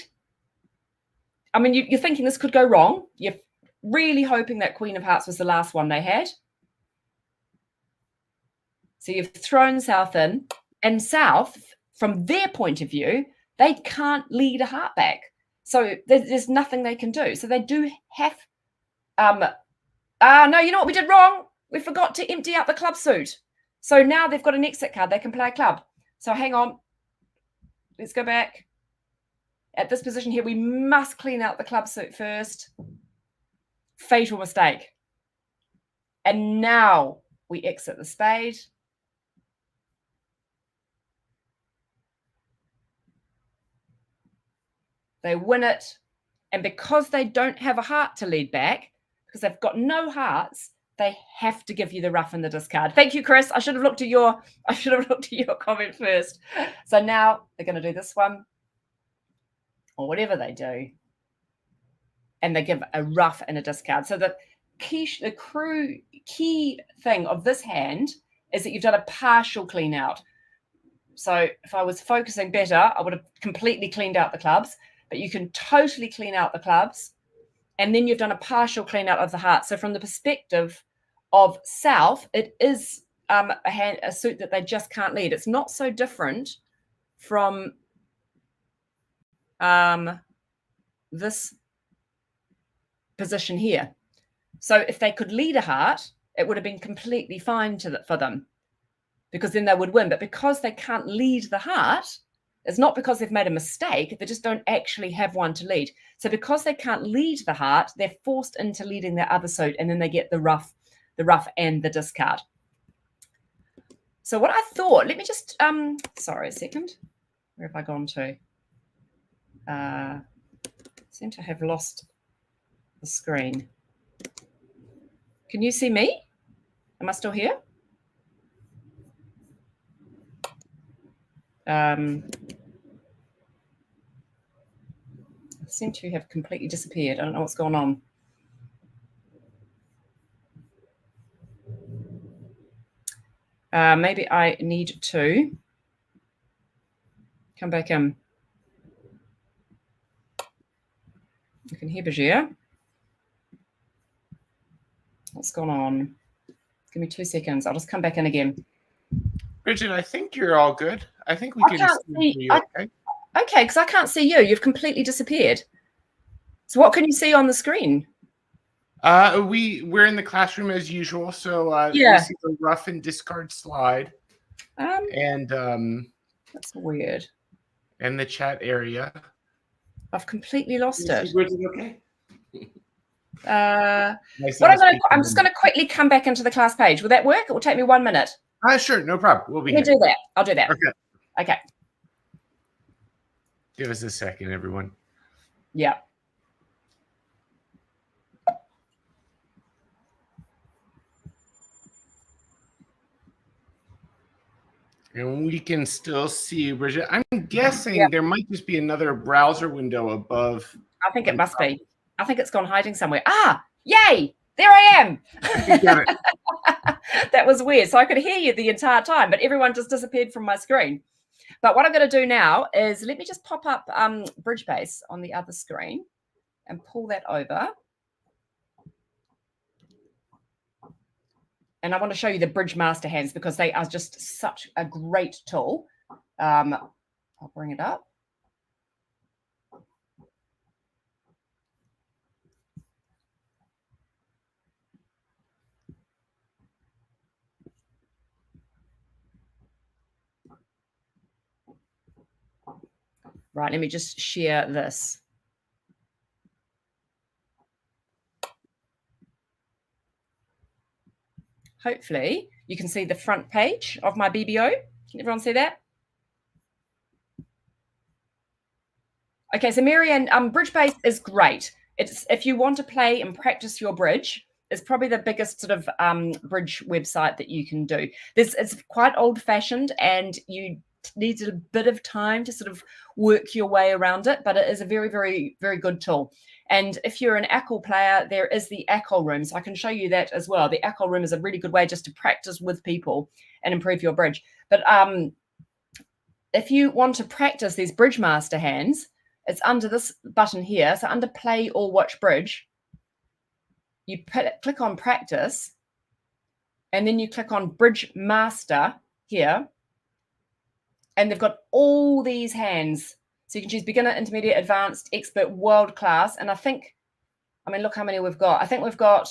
I mean, you're thinking this could go wrong. You're really hoping that queen of hearts was the last one they had. So you've thrown South in, and South, from their point of view, they can't lead a heart back. So there's nothing they can do. So they do have No, you know what we did wrong? We forgot to empty out the club suit. So now they've got an exit card. They can play a club. So hang on. Let's go back. At this position here, we must clean out the club suit first. Fatal mistake. And now we exit the spade. They win it. And because they don't have a heart to lead back, because they've got no hearts, they have to give you the rough and the discard. Thank you, Chris. I should have looked at your comment first. So now they're going to do this one, or whatever they do, and they give a rough and a discard. So the key thing of this hand is that you've done a partial clean out. So if I was focusing better, I would have completely cleaned out the clubs, but you can totally clean out the clubs, and then you've done a partial clean out of the heart. So from the perspective of South, it is a suit that they just can't lead. It's not so different from this position here. So if they could lead a heart, it would have been completely fine for them, because then they would win. But because they can't lead the heart, it's not because they've made a mistake. They just don't actually have one to lead. So because they can't lead the heart, they're forced into leading their other suit, and then they get the rough and the discard. So what I thought, let me just, sorry a second. Where have I gone to? Seem to have lost the screen. Can you see me? Am I still here? I seem to have completely disappeared. I don't know what's going on. Maybe I need to come back in. You can hear Bajir. What's going on? Give me 2 seconds. I'll just come back in again. Bridget, I think you're all good. I think we can see you. Okay. Okay, because I can't see you. You've completely disappeared. So what can you see on the screen? We're in the classroom as usual. So yeah, we see the rough and discard slide, and that's weird. And the chat area. I've completely lost it. Bridget, okay? I'm just going to quickly come back into the class page. Will that work? It will take me 1 minute. Sure, no problem. We'll be here. Do that. I'll do that. Okay. Give us a second, everyone. Yeah. And we can still see you, Bridget. I'm guessing there might just be another browser window above. I think it must be. I think it's gone hiding somewhere. Yay! There I am. That was weird. So I could hear you the entire time, but everyone just disappeared from my screen. But what I'm going to do now is let me just pop up Bridge Base on the other screen and pull that over. And I want to show you the Bridge Master hands because they are just such a great tool. I'll bring it up. Right, let me just share this. Hopefully, you can see the front page of my BBO. Can everyone see that? Okay, so Marianne, Bridge Base is great. It's if you want to play and practice your bridge, it's probably the biggest sort of bridge website that you can do. It's quite old-fashioned, and you need a bit of time to sort of work your way around it, but it is a very, very, very good tool. And if you're an ACL player, there is the ACL room, so I can show you that as well. The ACL room is a really good way just to practice with people and improve your bridge. But if you want to practice these Bridge Master hands, it's under this button here. So under Play or Watch Bridge, you click on Practice, and then you click on Bridge Master here. And they've got all these hands. So you can choose beginner, intermediate, advanced, expert, world class. And I think I mean, look how many we've got. I think we've got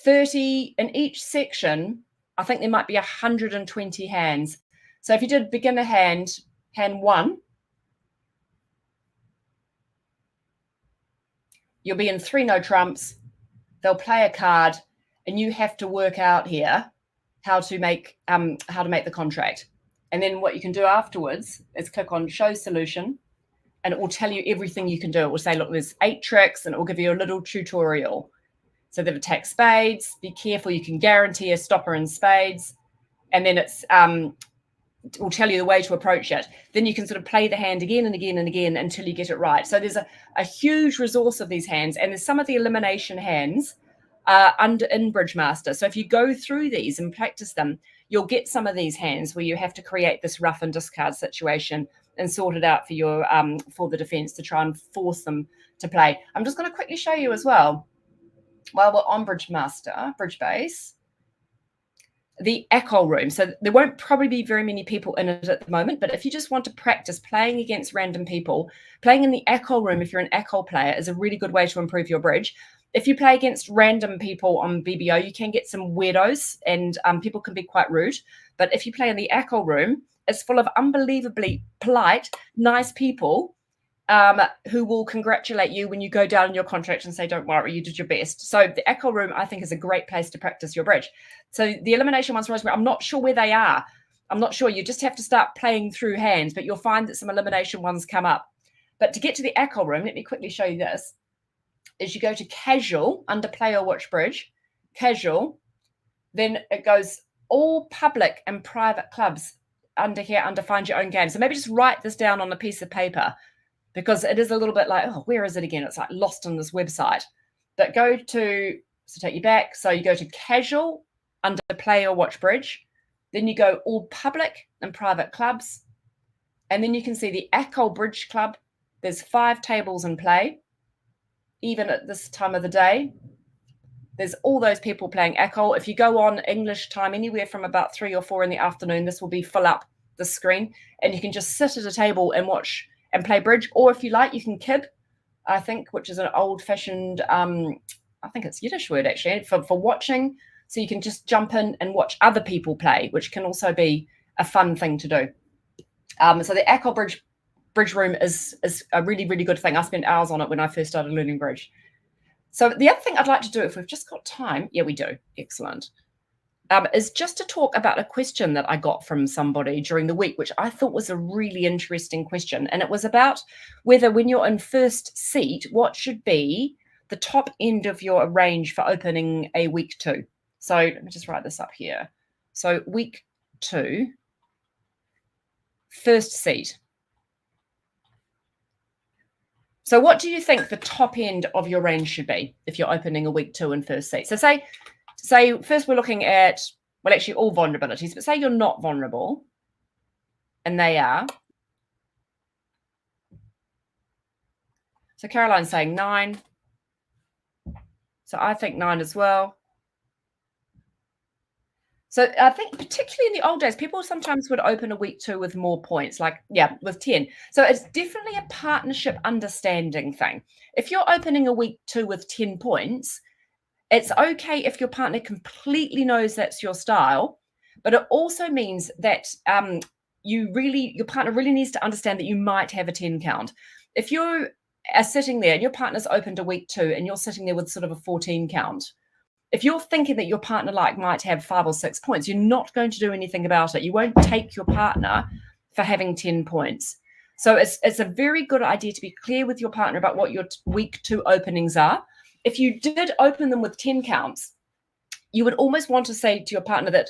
30 in each section. I think there might be 120 hands. So if you did beginner hand 1, you'll be in 3 no trumps. They'll play a card, and you have to work out here how to make the contract. And then what you can do afterwards is click on show solution, and it will tell you everything you can do. It will say, look, there's 8 tricks, and it will give you a little tutorial. So they've attacked spades. Be careful, you can guarantee a stopper in spades. And then it will tell you the way to approach it. Then you can sort of play the hand again and again and again until you get it right. So there's a huge resource of these hands, and there's some of the elimination hands in Bridgemaster. So if you go through these and practice them, you'll get some of these hands where you have to create this rough and discard situation and sort it out for your for the defense to try and force them to play. I'm just going to quickly show you as well, while we're on Bridgemaster, Bridge Base, the Echo room. So there won't probably be very many people in it at the moment, but if you just want to practice playing against random people, playing in the Echo room, if you're an Echo player, is a really good way to improve your bridge. If you play against random people on BBO, you can get some weirdos, and people can be quite rude. But if you play in the Echo room, it's full of unbelievably polite, nice people who will congratulate you when you go down in your contract and say, don't worry, you did your best. So the Echo room, I think, is a great place to practice your bridge. So the elimination ones, Rosemary, I'm not sure where they are. I'm not sure. You just have to start playing through hands, but you'll find that some elimination ones come up. But to get to the Echo room, let me quickly show you this, is you go to casual under play or watch bridge, casual, then it goes all public and private clubs under here, under find your own game. So maybe just write this down on a piece of paper, because it is a little bit like, oh, where is it again? It's like lost on this website. But go to, so take you back. So you go to casual under play or watch bridge. Then you go all public and private clubs. And then you can see the Echo Bridge Club. There's 5 tables in play, even at this time of the day. There's all those people playing Echo. If you go on English time, anywhere from about 3 or 4 in the afternoon, this will be full up the screen. And you can just sit at a table and watch and play bridge, or if you like, you can kib, I think, which is an old-fashioned, I think it's Yiddish word actually, for watching. So you can just jump in and watch other people play, which can also be a fun thing to do. So the Echo bridge room is a really, really good thing. I spent hours on it when I first started learning bridge. So the other thing I'd like to do, if we've just got time, yeah, we do, excellent, is just to talk about a question that I got from somebody during the week, which I thought was a really interesting question. And it was about whether, when you're in first seat, what should be the top end of your range for opening a week 2. So let me just write this up here. So week 2, first seat. So what do you think the top end of your range should be if you're opening a week 2 in first seat? So say first we're looking at, well, actually all vulnerabilities, but say you're not vulnerable, and they are. So Caroline's saying 9. So I think 9 as well. So I think particularly in the old days, people sometimes would open a week 2 with more points, like, yeah, with 10. So it's definitely a partnership understanding thing. If you're opening a week 2 with 10 points, it's okay if your partner completely knows that's your style, but it also means that your partner really needs to understand that you might have a 10 count. If you are sitting there and your partner's opened a week 2 and you're sitting there with sort of a 14 count, if you're thinking that your partner might have 5 or 6 points, you're not going to do anything about it. You won't take your partner for having 10 points. So it's a very good idea to be clear with your partner about what your week 2 openings are. If you did open them with 10 counts, you would almost want to say to your partner that,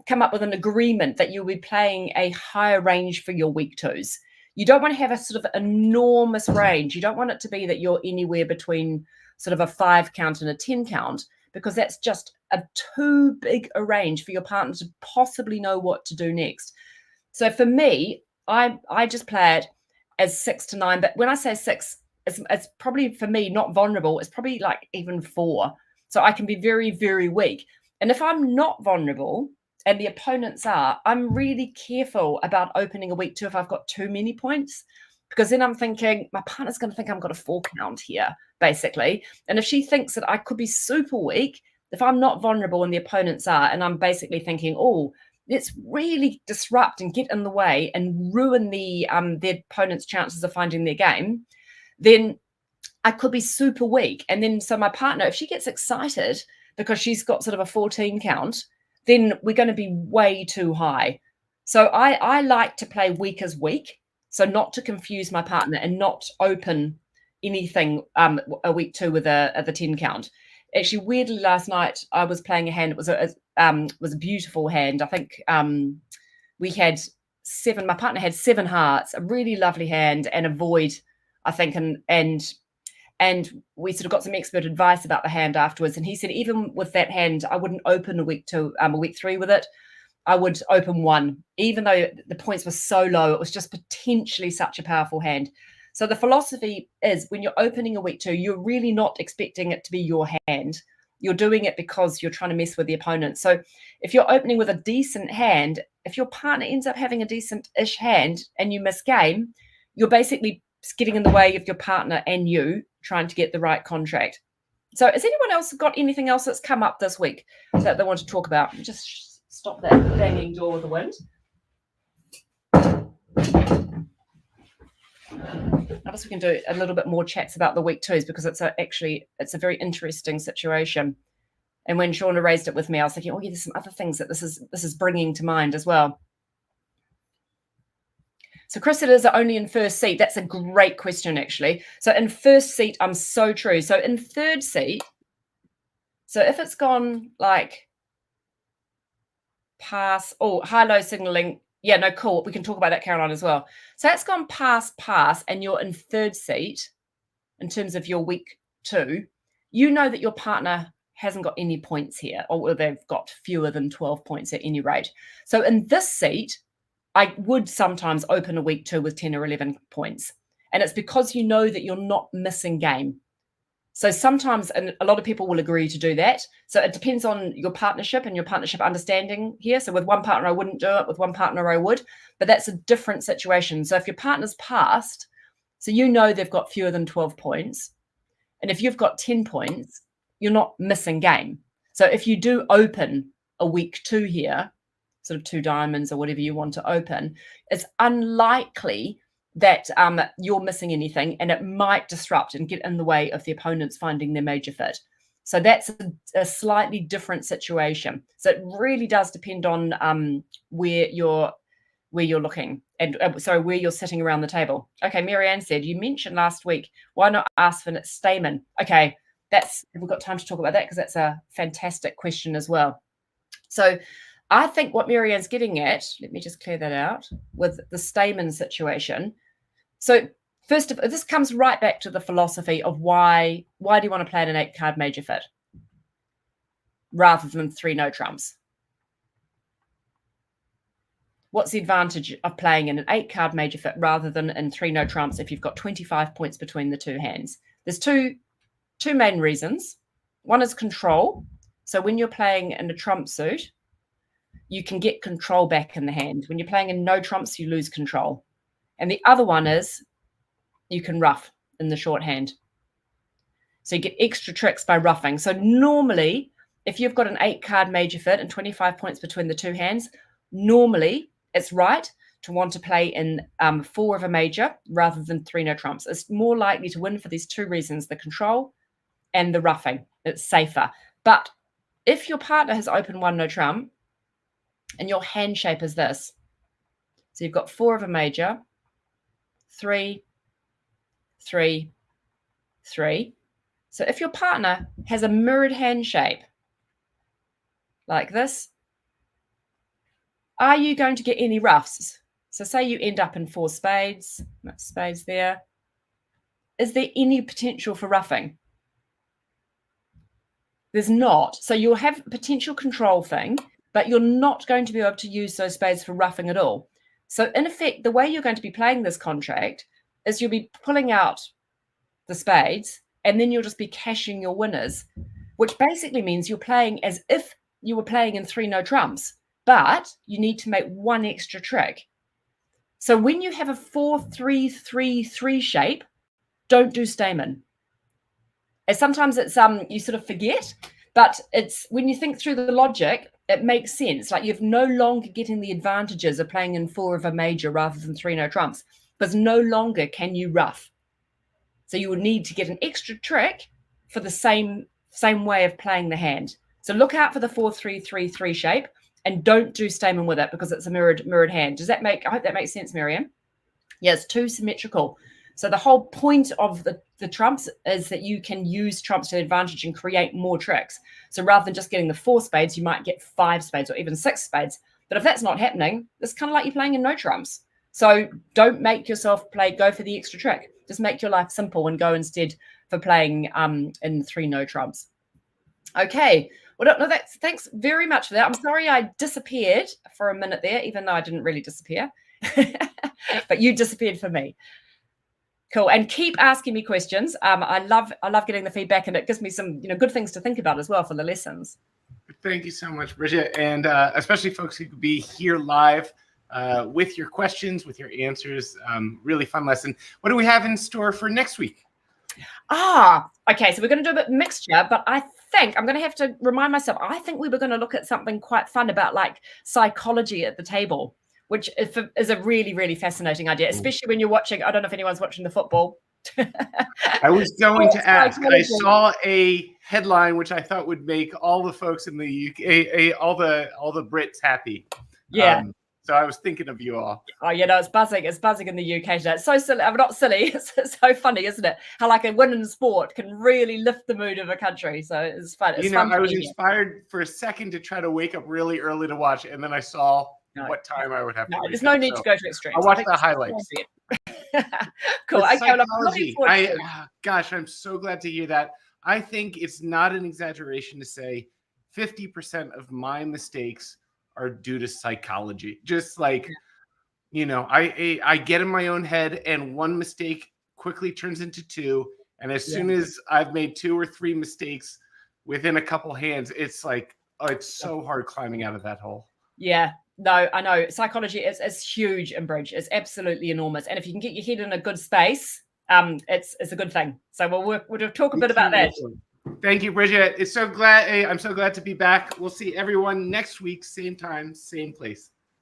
come up with an agreement that you'll be playing a higher range for your week 2s. You don't want to have a sort of enormous range. You don't want it to be that you're anywhere between sort of a 5 count and a 10 count, because that's just too big a range for your partner to possibly know what to do next. So for me, I just play it as 6 to 9. But when I say 6, it's probably, for me, not vulnerable. It's probably like even 4. So I can be very, very weak. And if I'm not vulnerable and the opponents are, I'm really careful about opening a week 2 if I've got too many points, because then I'm thinking my partner's going to think I've got a 4 count here, basically. And if she thinks that I could be super weak, if I'm not vulnerable and the opponents are, and I'm basically thinking, oh, let's really disrupt and get in the way and ruin the opponent's chances of finding their game, then I could be super weak. And then so my partner, if she gets excited because she's got sort of a 14 count, then we're going to be way too high. So I like to play weak as weak. So not to confuse my partner and not open anything a week 2 with the 10 count. Actually, weirdly, last night I was playing a hand. It was a beautiful hand. I think we had 7. My partner had 7 hearts, a really lovely hand, and a void, I think, and we sort of got some expert advice about the hand afterwards. And he said, even with that hand, I wouldn't open a week 3 with it. I would open 1, even though the points were so low. It was just potentially such a powerful hand. So the philosophy is when you're opening a week 2, you're really not expecting it to be your hand. You're doing it because you're trying to mess with the opponent. So if you're opening with a decent hand, if your partner ends up having a decent-ish hand and you miss game, you're basically getting in the way of your partner and you trying to get the right contract. So has anyone else got anything else that's come up this week that they want to talk about? Just stop that banging door with the wind. I guess we can do a little bit more chats about the week 2s because it's a very interesting situation. And when Shauna raised it with me, I was thinking, oh yeah, there's some other things that this is bringing to mind as well. So Chris said, is it only in first seat? That's a great question, actually. So in first seat, I'm so true. So in third seat, so if it's gone like pass, high-low signaling. Yeah, no, cool. We can talk about that, Caroline, as well. So that's gone pass, and you're in third seat in terms of your week 2. You know that your partner hasn't got any points here, or they've got fewer than 12 points at any rate. So in this seat, I would sometimes open a week 2 with 10 or 11 points. And it's because you know that you're not missing game. So sometimes, and a lot of people will agree to do that. So it depends on your partnership and your partnership understanding here. So with one partner, I wouldn't do it. With one partner, I would. But that's a different situation. So if your partner's passed, so you know they've got fewer than 12 points. And if you've got 10 points, you're not missing game. So if you do open a week 2 here, sort of 2 diamonds or whatever you want to open, it's unlikely that you're missing anything, and it might disrupt and get in the way of the opponents finding their major fit. So that's a slightly different situation. So it really does depend on where you're looking and where you're sitting around the table. Okay, Marianne said, you mentioned last week, why not ask for Stamen? Okay, we've got time to talk about that because that's a fantastic question as well. So I think what Marianne's getting at, let me just clear that out, with the Stamen situation. So first of all, this comes right back to the philosophy of why do you want to play an 8-card major fit rather than 3 no trumps? What's the advantage of playing in an 8-card major fit rather than in 3 no trumps if you've got 25 points between the 2 hands? There's two main reasons. One is control. So when you're playing in a trump suit, you can get control back in the hand. When you're playing in no trumps, you lose control. And the other one is you can ruff in the shorthand. So you get extra tricks by ruffing. So normally, if you've got an 8-card major fit and 25 points between the 2 hands, normally it's right to want to play in 4 of a major rather than 3 no trumps. It's more likely to win for these 2 reasons, the control and the ruffing. It's safer. But if your partner has opened 1 no trump and your hand shape is this, so you've got 4 of a major, 3, 3, 3. So if your partner has a mirrored hand shape like this, are you going to get any ruffs? So say you end up in 4 spades, spades there. Is there any potential for ruffing? There's not. So you'll have a potential control thing, but you're not going to be able to use those spades for ruffing at all. So in effect, the way you're going to be playing this contract is you'll be pulling out the spades and then you'll just be cashing your winners, which basically means you're playing as if you were playing in 3 no trumps, but you need to make 1 extra trick. So when you have a 4-3-3-3 shape, don't do Stamen. And sometimes it's you sort of forget, but it's when you think through the logic, it makes sense. Like you're no longer getting the advantages of playing in 4 of a major rather than 3 no trumps, because no longer can you ruff. So you would need to get an extra trick for the same way of playing the hand. So look out for the 4-3-3-3 shape, and don't do Stamen with it because it's a mirrored hand. Does that make? I hope that makes sense, Miriam. Yeah, it's too symmetrical. So the whole point of the trumps is that you can use trumps to advantage and create more tricks. So rather than just getting the 4 spades, you might get 5 spades or even 6 spades. But if that's not happening, it's kind of like you're playing in no trumps. So don't make yourself go for the extra trick. Just make your life simple and go instead for playing in 3 no trumps. Okay. Well, no, thanks very much for that. I'm sorry I disappeared for a minute there, even though I didn't really disappear. But you disappeared for me. Cool. And keep asking me questions. I love getting the feedback, and it gives me some good things to think about as well for the lessons. Thank you so much, Bridget, and especially folks who could be here live with your questions, with your answers. Really fun lesson. What do we have in store for next week? Okay. So we're going to do a bit mixture, but I think I'm going to have to remind myself. I think we were going to look at something quite fun about like psychology at the table, which is a really, really fascinating idea, especially when you're watching. I don't know if anyone's watching the football. I was going to ask. I saw a headline which I thought would make all the folks in the UK, all the Brits happy. Yeah. So I was thinking of you all. Oh, it's buzzing. It's buzzing in the UK today. It's so silly. I'm not silly. It's so funny, isn't it? How like a win in sport can really lift the mood of a country. So it's fun. It's fun. I was inspired for a second to try to wake up really early to watch, and then I saw what time I would have to wake there's no up, need to go to extremes. I'll watch the highlights. Cool. Okay, well, gosh, I'm so glad to hear that. I think it's not an exaggeration to say 50% of my mistakes are due to psychology. Just like, I get in my own head, and one mistake quickly turns into 2. And as soon as I've made 2 or 3 mistakes within a couple hands, it's like, it's so hard climbing out of that hole. Yeah. No, I know. Psychology is huge in bridge. It's absolutely enormous. And if you can get your head in a good space, it's a good thing. So we'll talk a bit about that. Thank you, Bridget. I'm so glad to be back. We'll see everyone next week, same time, same place.